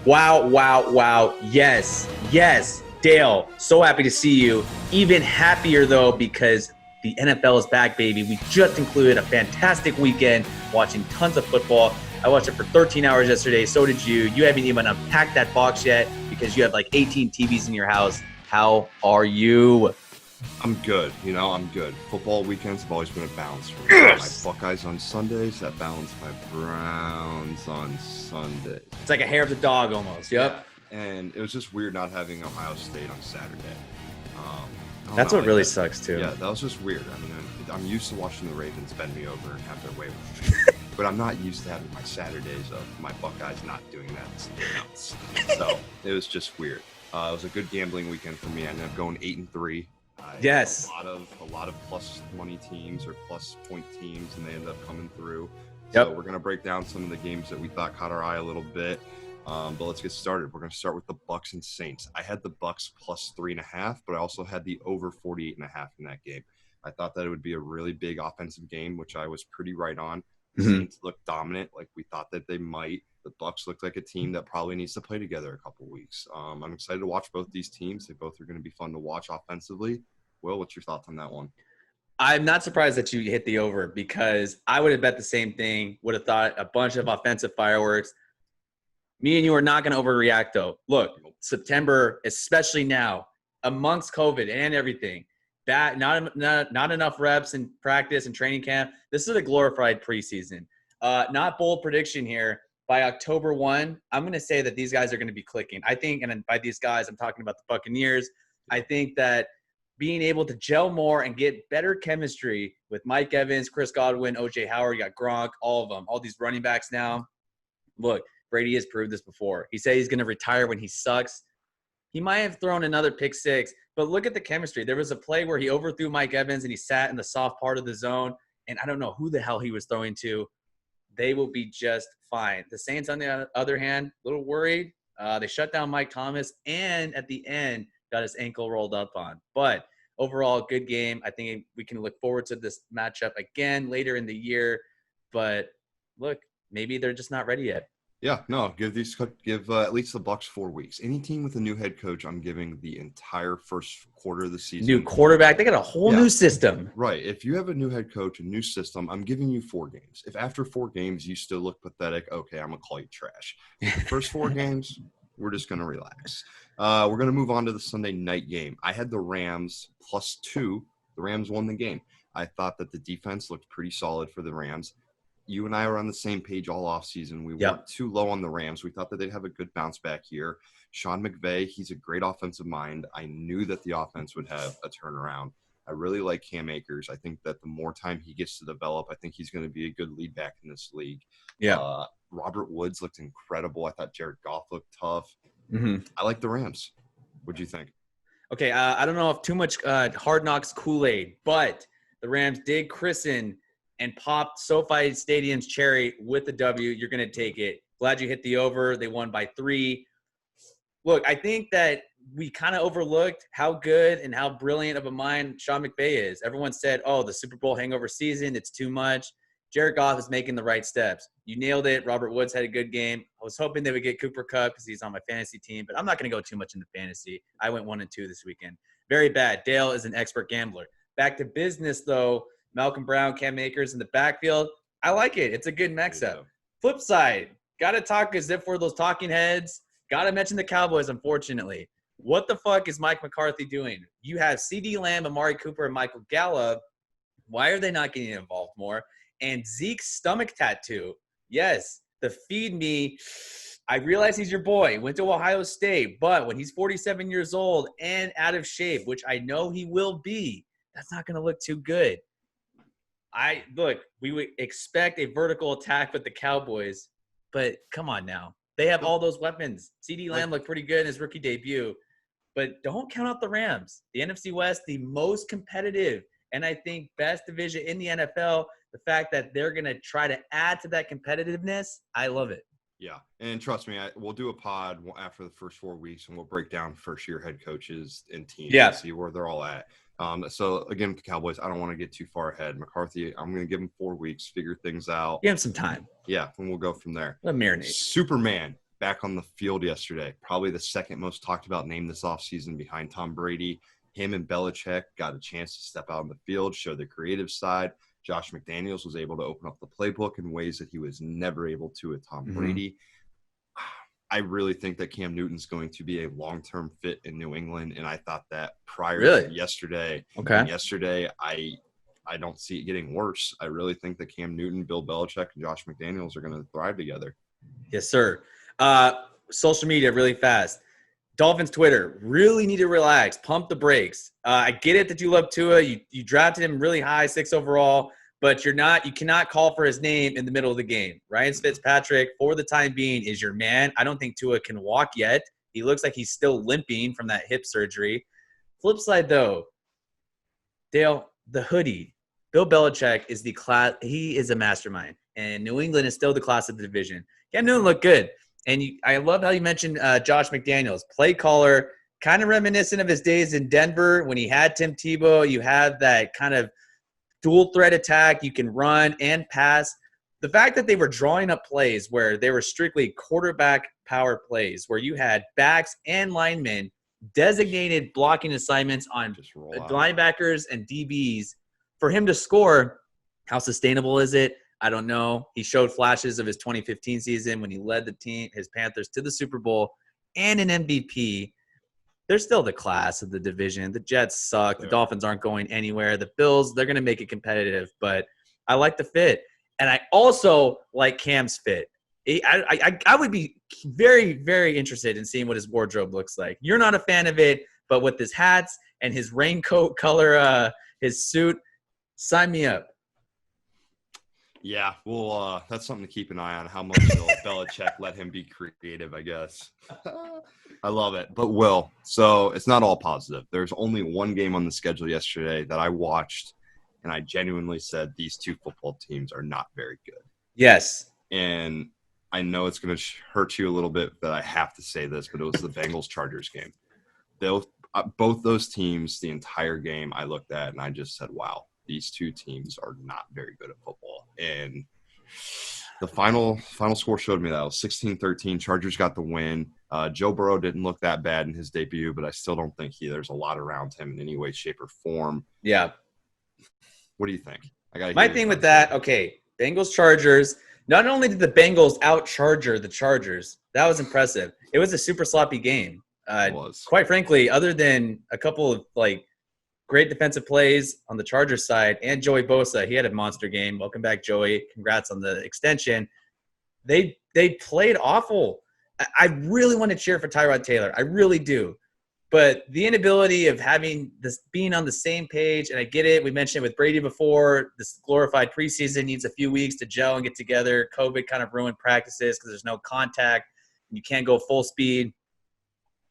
Wow, wow, wow. Yes, yes. Dale, so happy to see you. Even happier, though, because the NFL is back, baby. We just included a fantastic weekend watching tons of football. I watched it for 13 hours yesterday. So did you. You haven't even unpacked that box yet because you have like 18 TVs in your house. How are you? I'm good. I'm good. Football weekends have always been a balance for me. Yes! My Buckeyes on Sundays, that balance my Browns on Sundays. It's like a hair of the dog almost. Yep. Yeah. And it was just weird not having Ohio State on Saturday. That's what really sucks, too. Yeah, that was just weird. I mean, I'm used to watching the Ravens bend me over and have their way with me. But I'm not used to having my Saturdays of my Buckeyes not doing that. So it was just weird. It was a good gambling weekend for me. I ended up going 8-3. Yes. A lot of plus money teams or plus point teams, and they ended up coming through. Yep. So we're going to break down some of the games that we thought caught our eye a little bit. But let's get started. We're going to start with the Bucs and Saints. I had the Bucs plus 3.5, but I also had the over 48.5 in that game. I thought that it would be a really big offensive game, which I was pretty right on. The Saints looked dominant, like we thought that they might. The Bucs look like a team that probably needs to play together a couple weeks. I'm excited to watch both these teams. They both are going to be fun to watch offensively. Will, what's your thoughts on that one? I'm not surprised that you hit the over because I would have bet the same thing, would have thought a bunch of offensive fireworks. Me and you are not going to overreact, though. Look, September, especially now, amongst COVID and everything, that not enough reps in practice and training camp. This is a glorified preseason. Not bold prediction here. By October 1, I'm going to say that these guys are going to be clicking. I think, and by these guys, I'm talking about the Buccaneers. I think that being able to gel more and get better chemistry with Mike Evans, Chris Godwin, O.J. Howard, you got Gronk, all of them, all these running backs now. Look, Brady has proved this before. He said he's going to retire when he sucks. He might have thrown another pick six, but look at the chemistry. There was a play where he overthrew Mike Evans and he sat in the soft part of the zone, and I don't know who the hell he was throwing to. They will be just fine. The Saints, on the other hand, a little worried. They shut down Mike Thomas, and at the end, got his ankle rolled up on. But overall, good game. I think we can look forward to this matchup again later in the year. But look, maybe they're just not ready yet. Yeah, no, give at least the Bucs 4 weeks. Any team with a new head coach, I'm giving the entire first quarter of the season. New quarterback, they got a whole new system. Right. If you have a new head coach, a new system, I'm giving you 4 games. If after 4 games you still look pathetic, okay, I'm going to call you trash. The first 4 games, we're just going to relax. We're going to move on to the Sunday night game. I had the Rams plus 2. The Rams won the game. I thought that the defense looked pretty solid for the Rams. You and I were on the same page all offseason. We weren't too low on the Rams. We thought that they'd have a good bounce back year. Sean McVay, he's a great offensive mind. I knew that the offense would have a turnaround. I really like Cam Akers. I think that the more time he gets to develop, I think he's going to be a good lead back in this league. Yeah. Robert Woods looked incredible. I thought Jared Goff looked tough. I like the Rams. What'd you think? Okay, I don't know if too much Hard Knocks Kool-Aid, but the Rams did christen and popped SoFi Stadium's cherry with the W. You're going to take it. Glad you hit the over. They won by 3. Look, I think that we kind of overlooked how good and how brilliant of a mind Sean McVay is. Everyone said, oh, the Super Bowl hangover season, it's too much. Jared Goff is making the right steps. You nailed it. Robert Woods had a good game. I was hoping they would get Cooper Kupp because he's on my fantasy team, but I'm not going to go too much into fantasy. I went 1-2 this weekend. Very bad. Dale is an expert gambler. Back to business, though. Malcolm Brown, Cam Akers in the backfield. I like it. It's a good mix-up. Flip side, got to talk as if we're those talking heads. Got to mention the Cowboys, unfortunately. What the fuck is Mike McCarthy doing? You have CeeDee Lamb, Amari Cooper, and Michael Gallup. Why are they not getting involved more? And Zeke's stomach tattoo. Yes, the feed me. I realize he's your boy. Went to Ohio State. But when he's 47 years old and out of shape, which I know he will be, that's not going to look too good. We would expect a vertical attack with the Cowboys, but come on now. They have all those weapons. CeeDee Lamb looked pretty good in his rookie debut, but don't count out the Rams. The NFC West, the most competitive, and I think best division in the NFL. The fact that they're going to try to add to that competitiveness, I love it. Yeah, and trust me, we'll do a pod after the first 4 weeks, and we'll break down first-year head coaches and teams and see where they're all at. So, again, with the Cowboys, I don't want to get too far ahead. McCarthy, I'm going to give him 4 weeks, figure things out. Give him some time. Yeah, and we'll go from there. Let him marinate. Superman, back on the field yesterday. Probably the second most talked about name this offseason behind Tom Brady. Him and Belichick got a chance to step out on the field, show the creative side. Josh McDaniels was able to open up the playbook in ways that he was never able to with Tom Brady. I really think that Cam Newton's going to be a long-term fit in New England, and I thought that prior to yesterday. Okay. And yesterday, I don't see it getting worse. I really think that Cam Newton, Bill Belichick, and Josh McDaniels are going to thrive together. Yes, sir. Social media really fast. Dolphins Twitter really need to relax, pump the brakes. I get it that you love Tua. You drafted him really high, 6 overall, but you cannot call for his name in the middle of the game. Ryan Fitzpatrick, for the time being, is your man. I don't think Tua can walk yet. He looks like he's still limping from that hip surgery. Flip side, though, Dale, the hoodie. Bill Belichick is the class. He is a mastermind, and New England is still the class of the division. Cam Newton looked good. And I love how you mentioned Josh McDaniels, play caller, kind of reminiscent of his days in Denver when he had Tim Tebow. You have that kind of dual threat attack. You can run and pass. The fact that they were drawing up plays where they were strictly quarterback power plays, where you had backs and linemen designated blocking assignments on linebackers and DBs for him to score. How sustainable is it? I don't know. He showed flashes of his 2015 season when he led the team, his Panthers, to the Super Bowl and an MVP. They're still the class of the division. The Jets suck. The Dolphins aren't going anywhere. The Bills, they're going to make it competitive. But I like the fit. And I also like Cam's fit. I would be very, very interested in seeing what his wardrobe looks like. You're not a fan of it, but with his hats and his raincoat color, his suit, sign me up. Yeah, well, that's something to keep an eye on, how much Belichick let him be creative, I guess. I love it. But, Will, so it's not all positive. There's only one game on the schedule yesterday that I watched, and I genuinely said these two football teams are not very good. Yes. And I know it's going to hurt you a little bit that I have to say this, but it was the Bengals-Chargers game. Both those teams, the entire game I looked at, and I just said, wow. These two teams are not very good at football. And the final score showed me that. It was 16-13. Chargers got the win. Joe Burrow didn't look that bad in his debut, but I still don't think there's a lot around him in any way, shape, or form. Yeah. What do you think? My thing with that, okay, Bengals-Chargers. Not only did the Bengals out-charger the Chargers, that was impressive. It was a super sloppy game. It was. Quite frankly, other than a couple of, great defensive plays on the Chargers side, and Joey Bosa. He had a monster game. Welcome back, Joey. Congrats on the extension. They played awful. I really want to cheer for Tyrod Taylor. I really do. But the inability of having this being on the same page, and I get it. We mentioned it with Brady before. This glorified preseason needs a few weeks to gel and get together. COVID kind of ruined practices because there's no contact. You can't go full speed.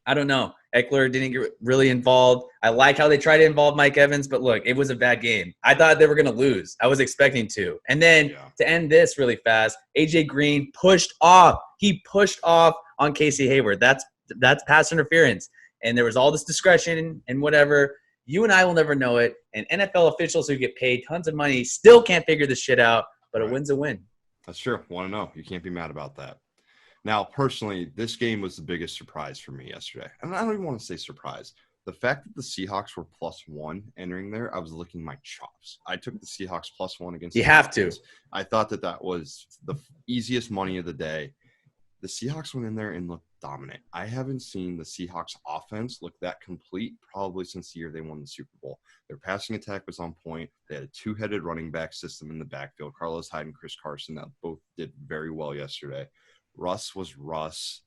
I don't know. Eckler didn't get really involved. I like how they tried to involve Mike Evans, but look, it was a bad game. I thought they were going to lose. I was expecting to. And then to end this really fast, A.J. Green pushed off. He pushed off on Casey Hayward. That's pass interference. And there was all this discretion and whatever. You and I will never know it. And NFL officials who get paid tons of money still can't figure this shit out, but a win's a win. That's true. Want to know. You can't be mad about that. Now, personally, this game was the biggest surprise for me yesterday. And I don't even want to say surprise. The fact that the Seahawks were +1 entering there, I was licking my chops. I took the Seahawks +1 against the Falcons. I thought that was the easiest money of the day. The Seahawks went in there and looked dominant. I haven't seen the Seahawks offense look that complete probably since the year they won the Super Bowl. Their passing attack was on point. They had a two-headed running back system in the backfield. Carlos Hyde and Chris Carson that both did very well yesterday. Russ was Russ,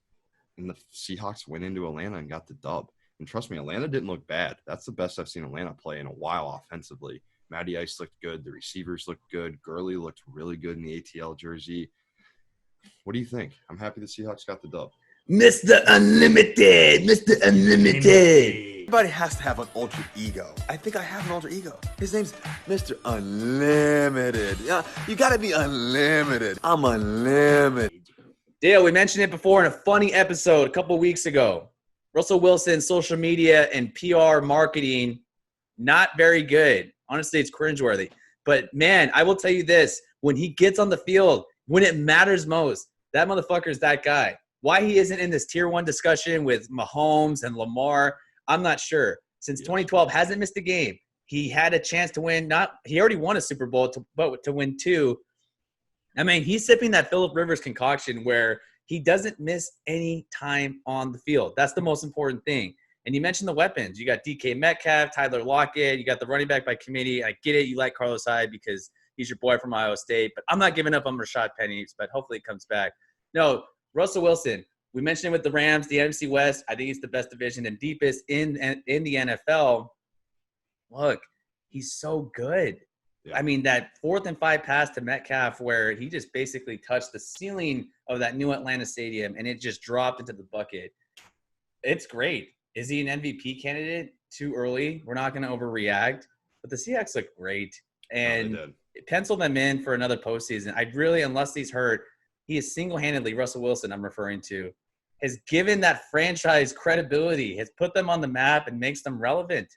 and the Seahawks went into Atlanta and got the dub. And trust me, Atlanta didn't look bad. That's the best I've seen Atlanta play in a while offensively. Matty Ice looked good. The receivers looked good. Gurley looked really good in the ATL jersey. What do you think? I'm happy the Seahawks got the dub. Mr. Unlimited. Mr. Unlimited. Everybody has to have an alter ego. I think I have an alter ego. His name's Mr. Unlimited. Yeah, you gotta be unlimited. I'm unlimited. Dale, we mentioned it before in a funny episode a couple weeks ago. Russell Wilson, social media and PR marketing, not very good. Honestly, it's cringeworthy. But, man, I will tell you this. When he gets on the field, when it matters most, that motherfucker is that guy. Why he isn't in this tier 1 discussion with Mahomes and Lamar, I'm not sure. Since 2012, hasn't missed a game. He had a chance to win. He already won a Super Bowl, but to win 2. I mean, he's sipping that Phillip Rivers concoction where he doesn't miss any time on the field. That's the most important thing. And you mentioned the weapons. You got DK Metcalf, Tyler Lockett. You got the running back by committee. I get it. You like Carlos Hyde because he's your boy from Iowa State. But I'm not giving up on Rashad Penny, but hopefully it comes back. No, Russell Wilson. We mentioned it with the Rams, the NFC West. I think it's the best division and deepest in the NFL. Look, he's so good. Yeah. I mean, that 4th and 5 pass to Metcalf where he just basically touched the ceiling of that new Atlanta stadium and it just dropped into the bucket. It's great. Is he an MVP candidate? Too early. We're not going to overreact. But the Seahawks look great. And pencil them in for another postseason. I'd really, unless he's hurt, he is single-handedly, Russell Wilson I'm referring to, has given that franchise credibility, has put them on the map and makes them relevant.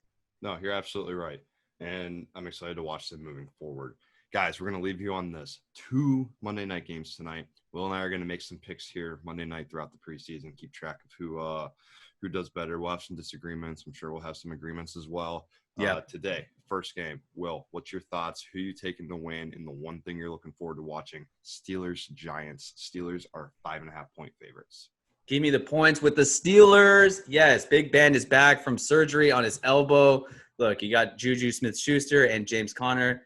No, you're absolutely right. And I'm excited to watch them moving forward. Guys, we're going to leave you on this. 2 Monday night games tonight. Will and I are going to make some picks here Monday night throughout the preseason, keep track of who does better. We'll have some disagreements. I'm sure we'll have some agreements as well. Today, first game. Will, what's your thoughts? Who you taking to win? And the one thing you're looking forward to watching, Steelers-Giants. Steelers are 5.5-point favorites. Give me the points with the Steelers. Yes, Big Ben is back from surgery on his elbow. Look, you got Juju Smith-Schuster and James Conner.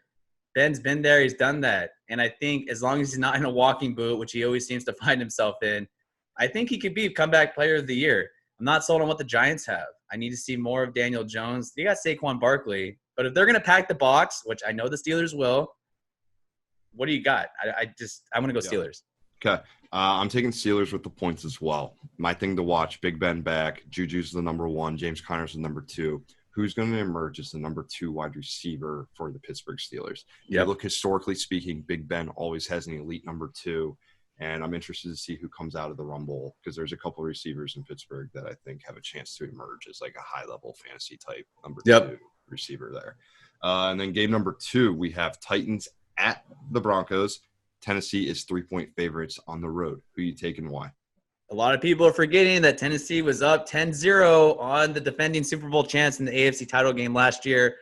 Ben's been there. He's done that. And I think as long as he's not in a walking boot, which he always seems to find himself in, I think he could be comeback player of the year. I'm not sold on what the Giants have. I need to see more of Daniel Jones. You got Saquon Barkley. But if they're going to pack the box, which I know the Steelers will, what do you got? I'm going to go Steelers. Okay. I'm taking Steelers with the points as well. My thing to watch, Big Ben back. Juju's the number 1. James Conner's the number 2. Who's going to emerge as the number 2 wide receiver for the Pittsburgh Steelers? You look, historically speaking, Big Ben always has an elite number 2. And I'm interested to see who comes out of the Rumble because there's a couple of receivers in Pittsburgh that I think have a chance to emerge as like a high-level fantasy type number 2 receiver there. And then game number 2, we have Titans at the Broncos. Tennessee is 3-point favorites on the road. Who you taking? Why? A lot of people are forgetting that Tennessee was up 10-0 on the defending Super Bowl champs in the AFC title game last year.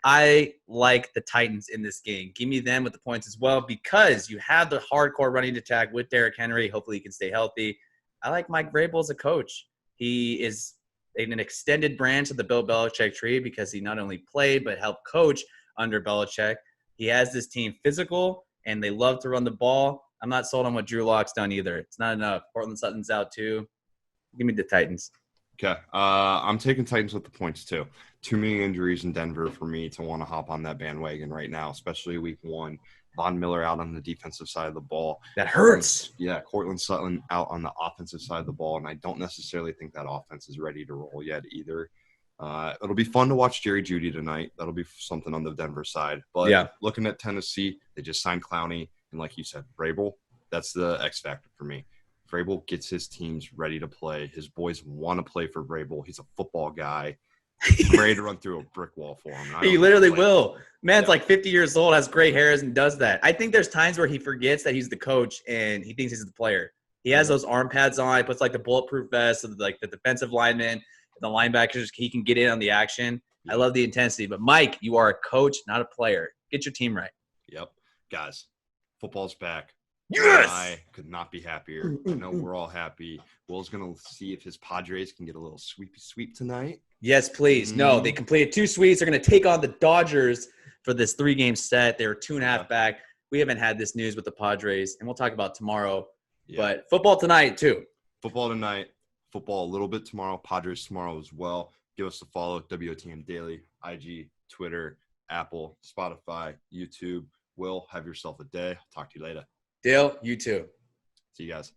I like the Titans in this game. Give me them with the points as well because you have the hardcore running attack with Derrick Henry. Hopefully he can stay healthy. I like Mike Vrabel as a coach. He is an extended branch of the Bill Belichick tree because he not only played but helped coach under Belichick. He has this team physical, and they love to run the ball. I'm not sold on what Drew Lock's done either. It's not enough. Portland Sutton's out too. Give me the Titans. Okay. I'm taking Titans with the points too. Too many injuries in Denver for me to want to hop on that bandwagon right now, especially week 1. Von Miller out on the defensive side of the ball. That hurts. Yeah, Cortland Sutton out on the offensive side of the ball, and I don't necessarily think that offense is ready to roll yet either. It'll be fun to watch Jerry Jeudy tonight. That'll be something on the Denver side. But looking at Tennessee, they just signed Clowney. And like you said, Vrabel, that's the X factor for me. Vrabel gets his teams ready to play. His boys want to play for Vrabel. He's a football guy. He's ready to run through a brick wall for him. He literally will. Man's like 50 years old, has gray hairs, and does that. I think there's times where he forgets that he's the coach and he thinks he's the player. He has those arm pads on. He puts like the bulletproof vest of like the defensive linemen, the linebackers. He can get in on the action. I love the intensity. But, Mike, you are a coach, not a player. Get your team right. Yep. Guys, football's back. Yes! I could not be happier. I know we're all happy. Will's going to see if his Padres can get a little sweep tonight. Yes, please. No, they completed 2 sweeps. They're going to take on the Dodgers for this 3-game set. They were 2.5 back. We haven't had this news with the Padres, and we'll talk about tomorrow. Yeah. But football tonight, too. Football tonight. Football a little bit tomorrow. Padres tomorrow as well. Give us a follow. WOTM Daily, IG, Twitter, Apple, Spotify, YouTube. Will, have yourself a day. Talk to you later. Dale, you too. See you guys.